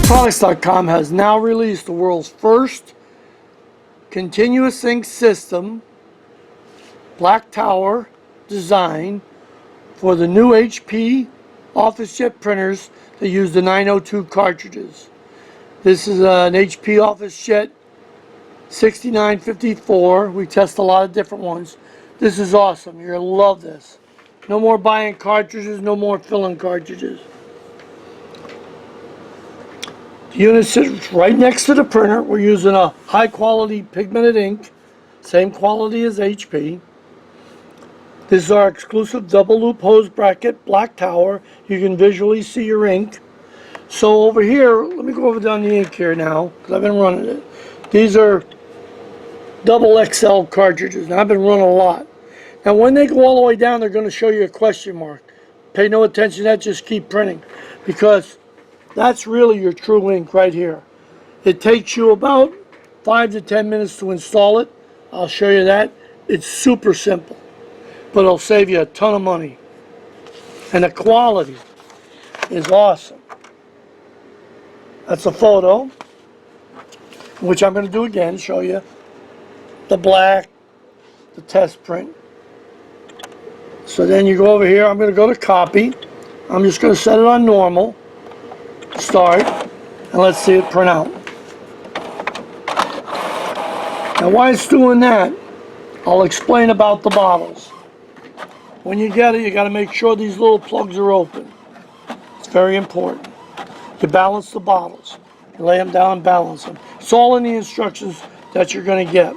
inkproducts.com has now released the world's first continuous ink system, Black Tower design, for the new HP Officejet printers that use the 902 cartridges. This is an HP Officejet 6954. We test a lot of different ones. This is awesome. You're going to love this. No more buying cartridges, no more filling cartridges. The unit sits right next to the printer. We're using a high quality pigmented ink, same quality as HP. This is our exclusive double loop hose bracket, Black Tower. You can visually see your ink. So over here, let me go over down the ink here now, because I've been running it. These are double XL cartridges. Now I've been running a lot. Now when they go all the way down, they're going to show you a question mark. Pay no attention to that, just keep printing, because that's really your true ink right here. It takes you about 5 to 10 minutes to install it. I'll show you that. It's super simple, but it'll save you a ton of money. And the quality is awesome. That's a photo, which I'm going to do again, show you the black, the test print. So then you go over here, I'm going to go to copy. I'm just going to set it on normal, start, and let's see it print out. Now while it's doing that, I'll explain about the bottles. When you get it, you got to make sure these little plugs are open. It's very important. You balance the bottles. You lay them down and balance them. It's all in the instructions that you're going to get.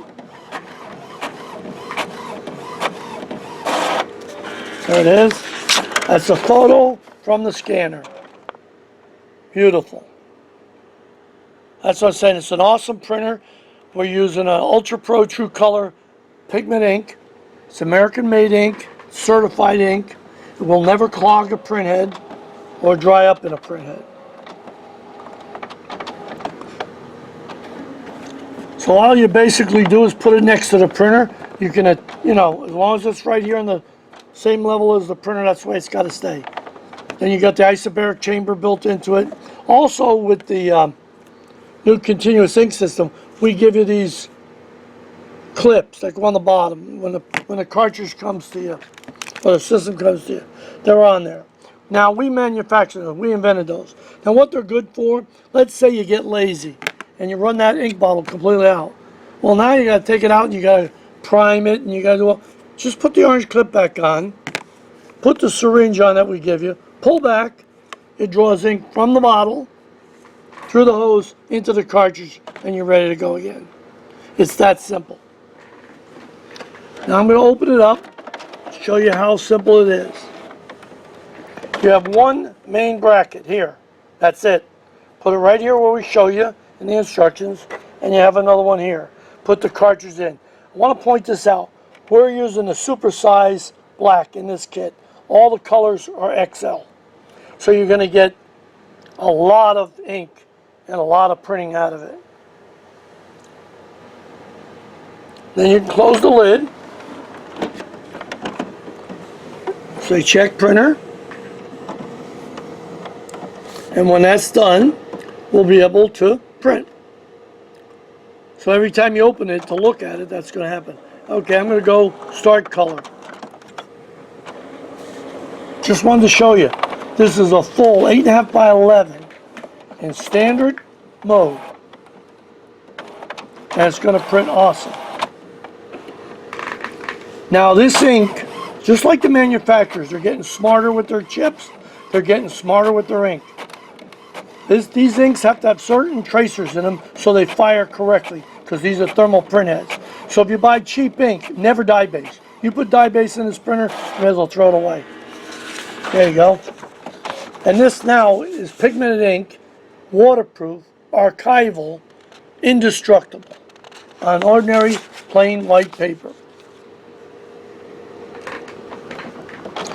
There it is. That's a photo from the scanner. Beautiful. That's what I'm saying. It's an awesome printer. We're using an Ultra Pro True Color pigment ink. It's American made ink, certified ink. It will never clog a printhead or dry up in a printhead. So all you basically do is put it next to the printer. You can, you know, as long as it's right here on the same level as the printer, that's the way it's got to stay. Then you got the isobaric chamber built into it. Also with the new continuous ink system, we give you these clips that go on the bottom when the cartridge comes to you, or the system comes to you. They're on there. Now we manufacture them. We invented those. Now what they're good for, let's say you get lazy and you run that ink bottle completely out. Well, now you got to take it out and you got to prime it and you got to do, just put the orange clip back on, put the syringe on that we give you, pull back, it draws ink from the bottle through the hose into the cartridge, and you're ready to go again. It's that simple. Now I'm going to open it up, show you how simple it is. You have one main bracket here. That's it. Put it right here where we show you in the instructions, and you have another one here. Put the cartridge in. I want to point this out. We're using the super size black in this kit. All the colors are XL. So you're going to get a lot of ink and a lot of printing out of it. Then you can close the lid. Say check printer. And when that's done, we'll be able to print. So every time you open it to look at it, that's going to happen. Okay, I'm going to go start color. Just wanted to show you. This is a full 8.5 by 11 in standard mode. And it's going to print awesome. Now this ink, just like the manufacturers, they're getting smarter with their chips. They're getting smarter with their ink. These inks have to have certain tracers in them so they fire correctly, because these are thermal print heads. So if you buy cheap ink, never dye base. You put dye base in this printer, you may as well throw it away. There you go. And this now is pigmented ink, waterproof, archival, indestructible, on ordinary plain white paper.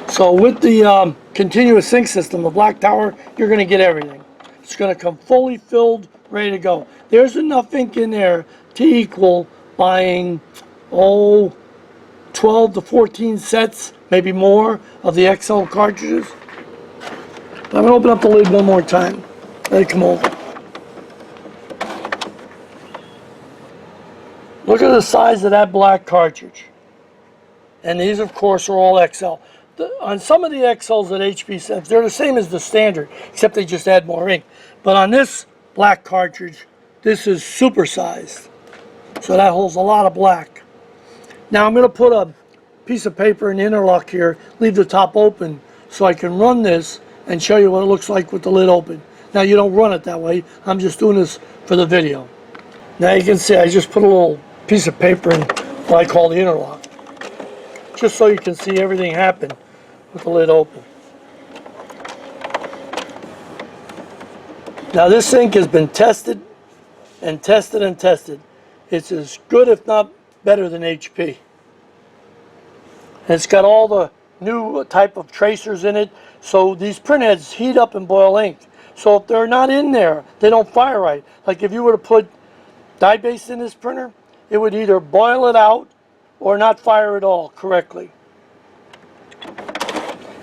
So with the continuous ink system, the Black Tower, you're going to get everything. It's going to come fully filled, ready to go. There's enough ink in there to equal buying, 12 to 14 sets, maybe more, of the XL cartridges. I'm going to open up the lid one more time. Let it come over. Look at the size of that black cartridge. And these, of course, are all XL. On some of the XLs that HP sends, they're the same as the standard, except they just add more ink. But on this black cartridge, this is supersized. So that holds a lot of black. Now I'm going to put a piece of paper in the interlock here, leave the top open, so I can run this and show you what it looks like with the lid open. Now you don't run it that way, I'm just doing this for the video. Now you can see I just put a little piece of paper in what I call the interlock, just so you can see everything happen with the lid open. Now this ink has been tested and tested and tested. It's as good, if not better, than HP. And it's got all the new type of tracers in it, so these printheads heat up and boil ink. So if they're not in there, they don't fire right. Like if you were to put dye base in this printer, it would either boil it out or not fire at all correctly.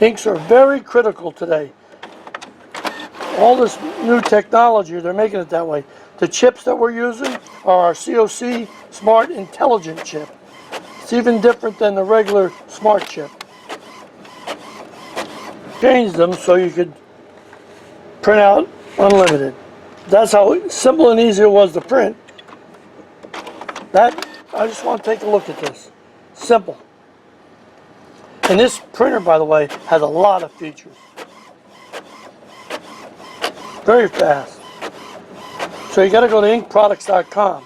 Inks are very critical today. All this new technology, they're making it that way. The chips that we're using are our COC Smart Intelligent chip. It's even different than the regular Smart chip. Change them so you could print out unlimited. That's how simple and easy it was to print. I just want to take a look at this. Simple. And this printer, by the way, has a lot of features. Very fast. So you got to go to inkproducts.com.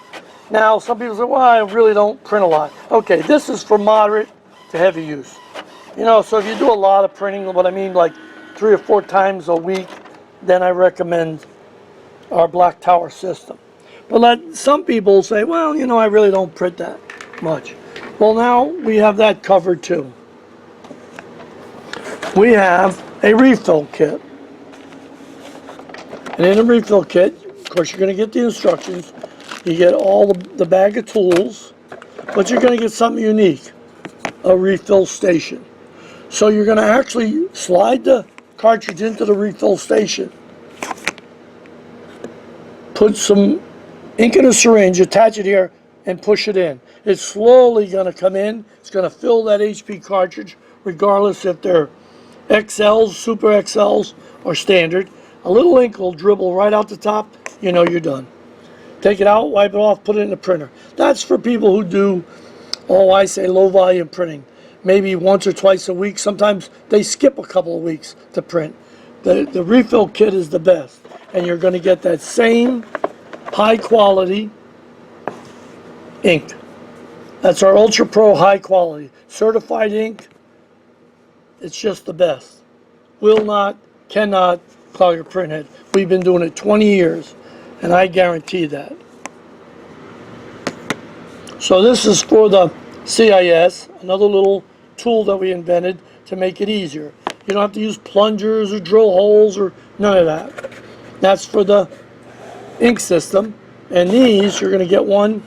Now, some people say, well, I really don't print a lot. Okay, this is for moderate to heavy use. You know, so if you do a lot of printing, what I mean, like 3 or 4 times a week, then I recommend our Black Tower system. But some people say, well, you know, I really don't print that much. Well, now we have that covered too. We have a refill kit. And in the refill kit, of course, you're going to get the instructions. You get all the bag of tools, but you're going to get something unique, a refill station. So you're going to actually slide the cartridge into the refill station, put some ink in a syringe, attach it here, and push it in. It's slowly going to come in. It's going to fill that HP cartridge, regardless if they're XLs, Super XLs, or standard. A little ink will dribble right out the top. You know you're done. Take it out, wipe it off, put it in the printer. That's for people who do, I say low volume printing. Maybe once or twice a week. Sometimes they skip a couple of weeks to print. The refill kit is the best. And you're going to get that same high quality ink. That's our Ultra Pro high quality. Certified ink. It's just the best. Will not, cannot clog your printhead. We've been doing it 20 years, and I guarantee that. So this is for the CIS, another little tool that we invented to make it easier. You don't have to use plungers or drill holes or none of that. That's for the ink system. And these, you're going to get one.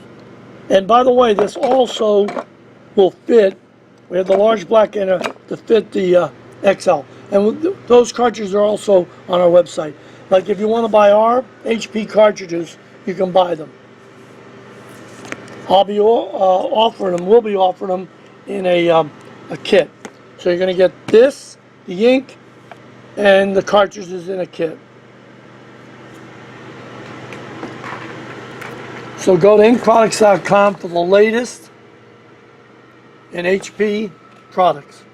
And by the way, this also will fit. We have the large black and to fit the XL. And those cartridges are also on our website. Like if you want to buy our HP cartridges, you can buy them. I'll be offering them, we'll be offering them in a kit. So you're going to get this, the ink, and the cartridges in a kit. So go to inkproducts.com for the latest in HP products.